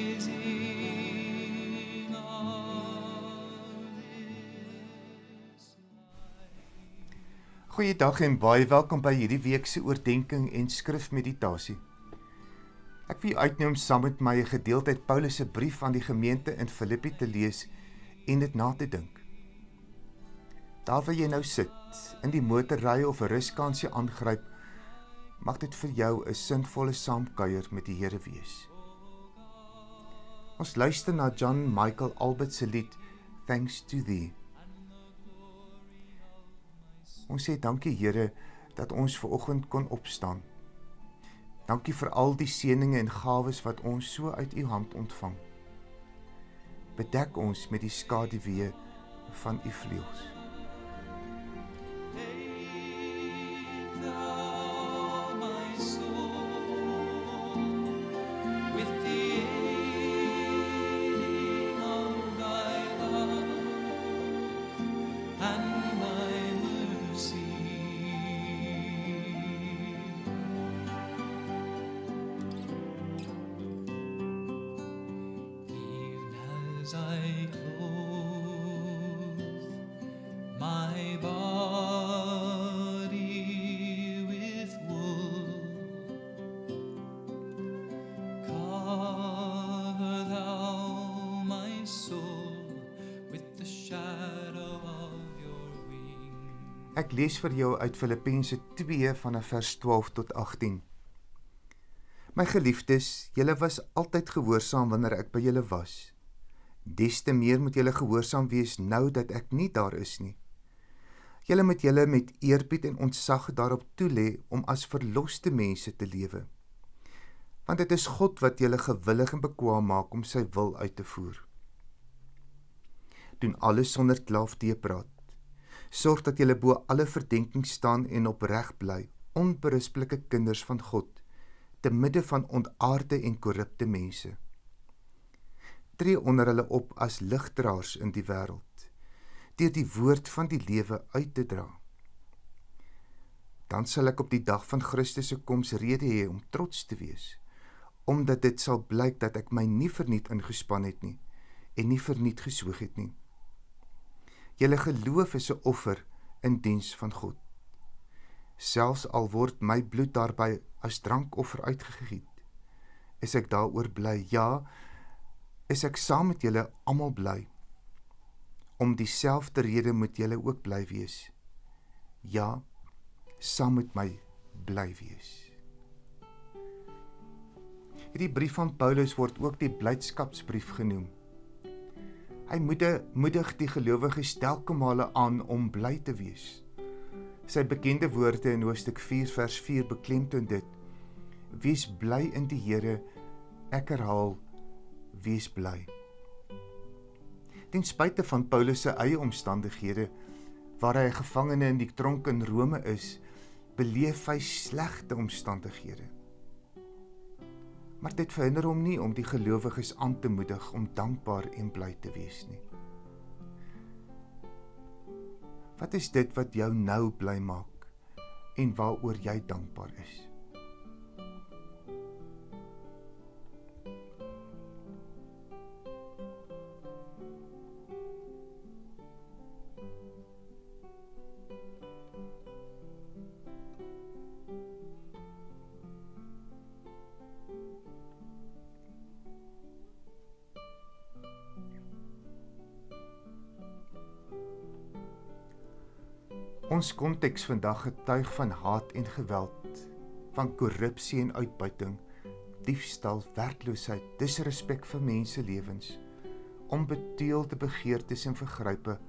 rising of this light. Goeiedag en baie welkom by hierdie week se oordeenking en skrifmeditasie. Ek wil jou uitnooi om saam met my 'n gedeelte uit Paulus se brief aan die gemeente in Filippi te lees en dit na te dink. Daar waar jy nou sit, in die motorry of 'n ruskansjie aangryp, mag dit vir jou 'n sinvolle saamkuier met die Here wees. Ons luister na John Michael Albert se lied Thanks to Thee. Ons sê dankie Here dat ons vanoggend kon opstaan. Dankie vir al die seëninge en gawes wat ons so uit U hand ontvang. Bedek ons met die skaduwee van U vleuels. Thou my soul with the aid of thy love and thy mercy. Even as I clothe my body with wool, cover thou my soul with the shadow of your wing. Ek lees vir jou uit Filippense 2 vanaf vers 12 tot 18. My geliefdes, julle was altyd gehoorsaam wanneer ek by julle was. Des te meer moet julle gehoorsaam wees nou dat ek nie daar is nie. Julle moet julle met eerbied en ontzag daarop toelê om as verloste mense te lewe. Want dit is God wat julle gewillig en bekwaam maak om sy wil uit te voer. Doen alles sonder kla of teepraat. Sorg dat julle bo alle verdenking staan en opreg bly, onberispelike kinders van God, te midde van ontaarde en korrupte mense. Tree onder hulle op as ligdraers in die wêreld, deur die woord van die lewe uit te dra. Dan sal ek op die dag van Christus se koms rede hê om trots te wees, omdat dit sal blyk dat ek my nie verniet ingespan het nie, en nie verniet gesoog het nie. Julle geloof is 'n offer in diens van God. Selfs al word my bloed daarby as drankoffer uitgegiet, is ek daaroor bly, ja, is ek saam met julle almal bly. Om dieselfde rede moet julle ook bly wees. Ja, saam met my bly wees. Hierdie brief van Paulus word ook die blydskapsbrief genoem. Hy moedig die gelowiges telke male aan om bly te wees. Sy bekende woorde in hoofstuk 4 vers 4 beklemtoon dit: Wees bly in die Here, ek herhaal, wees bly. Ten spyte van Paulus se eie omstandighede, waar hy 'n gevangene in die tronk in Rome is, beleef hy slegte omstandighede. Maar dit verhinder hom nie om die gelowiges aan te moedig om dankbaar en bly te wees nie. Wat is dit wat jou nou bly maak en waaroor jy dankbaar is? Ons konteks vandag getuig van haat en geweld, van korrupsie en uitbuiting, diefstal, werkloosheid, disrespek vir menselewens, onbeteelde begeertes en vergrype,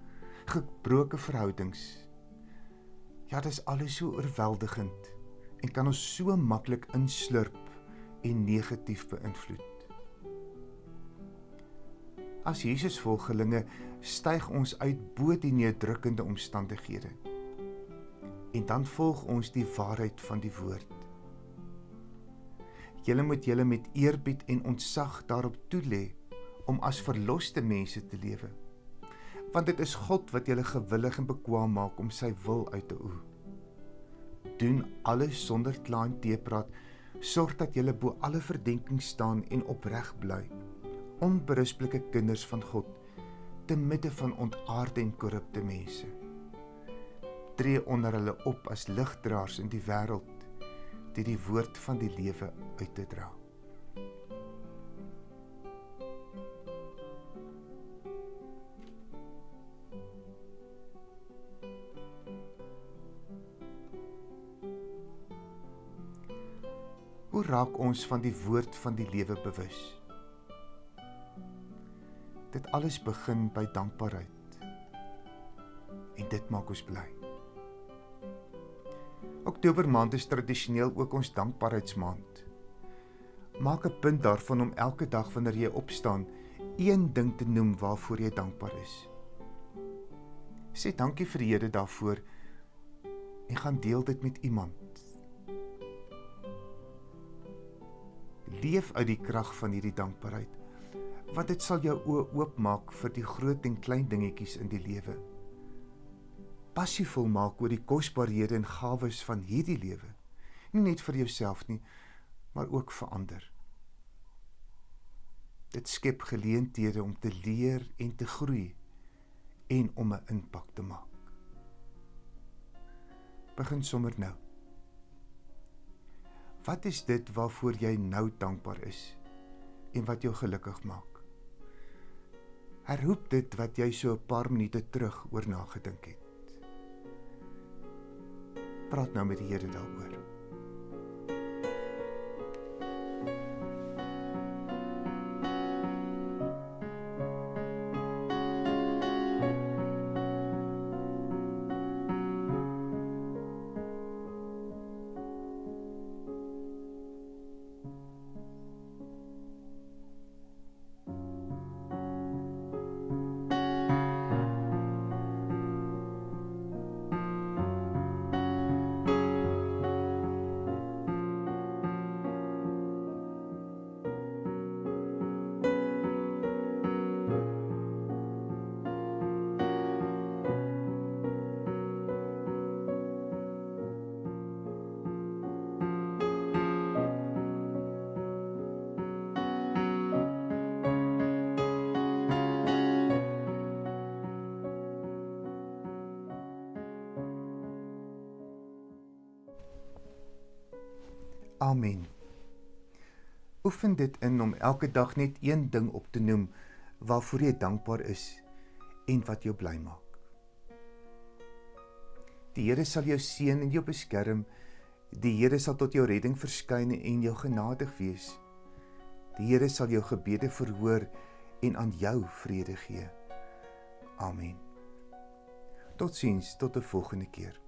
gebroke verhoudings. Ja, dit is alles so oorweldigend en kan ons so maklik inslurp en negatief beïnvloed. As Jesus volgelinge styg ons uit bo die neerdrukkende omstandighede. En dan volg ons die waarheid van die woord. Julle moet julle met eerbied en ontzag daarop toelê om as verloste mense te lewe. Want dit is God wat julle gewillig en bekwaam maak om sy wil uit te oe. Doen alles sonder kla en teepraat, Sorg dat julle bo alle verdenking staan en opreg bly, onberispelike kinders van God, te midde van ontaarde en korrupte mense. Tree onder hulle op as ligdraers in die wêreld, die woord van die lewe uit te dra. Hoe raak ons van die woord van die lewe bewus? Dit alles begin by dankbaarheid. En dit maak ons bly. Oktobermaand is tradisioneel ook ons dankbaarheidsmaand. Maak 'n punt daarvan om elke dag wanneer jy opstaan, een ding te noem waarvoor jy dankbaar is. Sê dankie vir die Here daarvoor en gaan deel dit met iemand. Leef uit die krag van hierdie dankbaarheid, want dit sal jou oë oopmaak vir die groot en klein dingetjies in die lewe. Passievol maak oor die kosbarehede en gawes van hierdie lewe, nie net vir jouself nie, maar ook vir ander. Dit skep geleenthede om te leer en te groei en om 'n impak te maak. Begin sommer nou. Wat is dit waarvoor jy nou dankbaar is en wat jou gelukkig maak? Herroep dit wat jy so 'n paar minute terug oor nagedink het. Praat nou met die Here daaroor. Amen. Oefen dit in om elke dag net een ding op te noem waarvoor jy dankbaar is en wat jou bly maak. Die Here sal jou seën en jou beskerm. Die Here sal tot jou redding verskyn en jou genadig wees. Die Here sal jou gebede verhoor en aan jou vrede gee. Amen. Totsiens, tot 'n volgende keer.